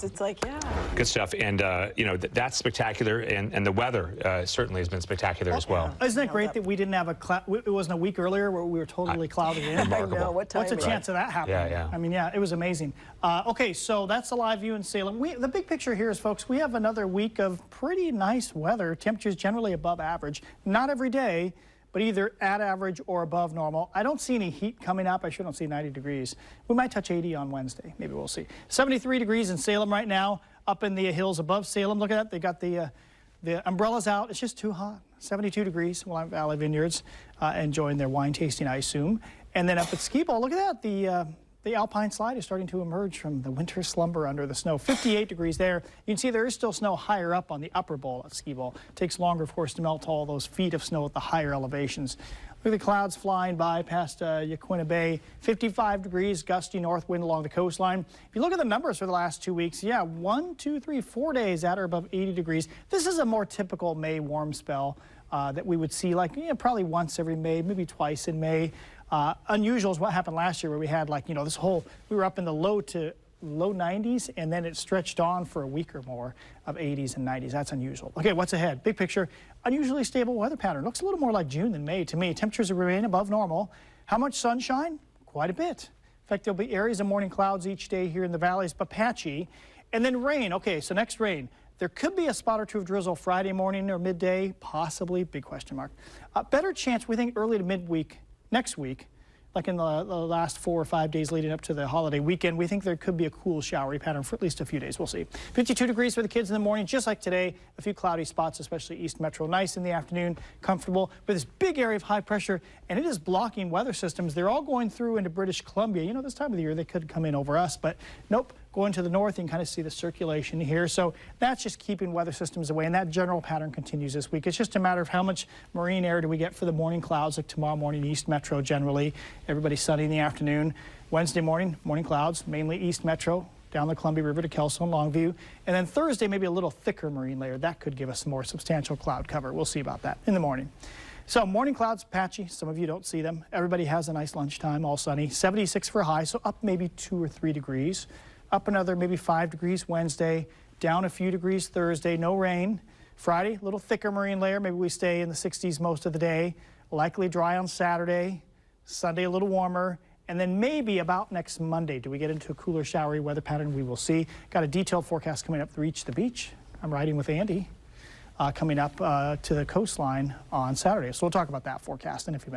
is. It's like, yeah. Good stuff. And, you know, that's spectacular. And the weather certainly has been spectacular as well. Isn't it great that we didn't have it wasn't a week earlier where we were totally clouded in? Remarkable. I know, What's the chance of that happening? Yeah. I mean, yeah, it was amazing. Okay, so that's the live view in Salem. The big picture here is, folks, we have another week of pretty nice weather. Temperatures generally above average. Not every day, but either at average or above normal. I don't see any heat coming up. I sure don't see 90 degrees. We might touch 80 on Wednesday. Maybe we'll see. 73 degrees in Salem right now, up in the hills above Salem. Look at that. They got the umbrellas out. It's just too hot. 72 degrees, Willamette Valley Vineyards, enjoying their wine tasting, I assume. And then up at Ski Bowl, look at that. The Alpine Slide is starting to emerge from the winter slumber under the snow. 58 degrees there. You can see there is still snow higher up on the upper bowl at Ski Bowl. It takes longer, of course, to melt all those feet of snow at the higher elevations. Look at the clouds flying by past Yaquina Bay. 55 degrees, gusty north wind along the coastline. If you look at the numbers for the last 2 weeks, yeah, 1, 2, 3, 4 days at or above 80 degrees. This is a more typical May warm spell that we would see, like, probably once every May, maybe twice in May. Unusual is what happened last year, where we had, like, we were up in the low 90s, and then it stretched on for a week or more of 80s and 90s. That's unusual. Okay, what's ahead? Big picture, unusually stable weather pattern. Looks a little more like June than May to me. Temperatures remain above normal. How much sunshine? Quite a bit. In fact, there'll be areas of morning clouds each day here in the valleys, but patchy. And then rain. Okay, so next rain. There could be a spot or two of drizzle Friday morning or midday, possibly, big question mark. Better chance, we think, early to midweek next week, like in the last 4 or 5 days leading up to the holiday weekend. We think there could be a cool showery pattern for at least a few days. We'll see. 52 degrees for the kids in the morning, just like today. A few cloudy spots, especially East Metro. Nice in the afternoon, comfortable. But this big area of high pressure, and it is blocking weather systems. They're all going through into British Columbia. You know, this time of the year, they could come in over us, but nope. Going to the north, you can kind of see the circulation here. So that's just keeping weather systems away, and that general pattern continues this week. It's just a matter of how much marine air do we get for the morning clouds, like tomorrow morning, East Metro generally. Everybody's sunny in the afternoon. Wednesday morning, morning clouds, mainly East Metro, down the Columbia River to Kelso and Longview. And then Thursday, maybe a little thicker marine layer. That could give us some more substantial cloud cover. We'll see about that in the morning. So morning clouds, patchy. Some of you don't see them. Everybody has a nice lunchtime, all sunny. 76 for a high, so up maybe 2 or 3 degrees. Up another maybe 5 degrees Wednesday, down a few degrees Thursday, no rain. Friday, a little thicker marine layer. Maybe we stay in the 60s most of the day. Likely dry on Saturday. Sunday, a little warmer. And then maybe about next Monday, do we get into a cooler, showery weather pattern? We will see. Got a detailed forecast coming up to reach the beach. I'm riding with Andy coming up to the coastline on Saturday. So we'll talk about that forecast in a few minutes.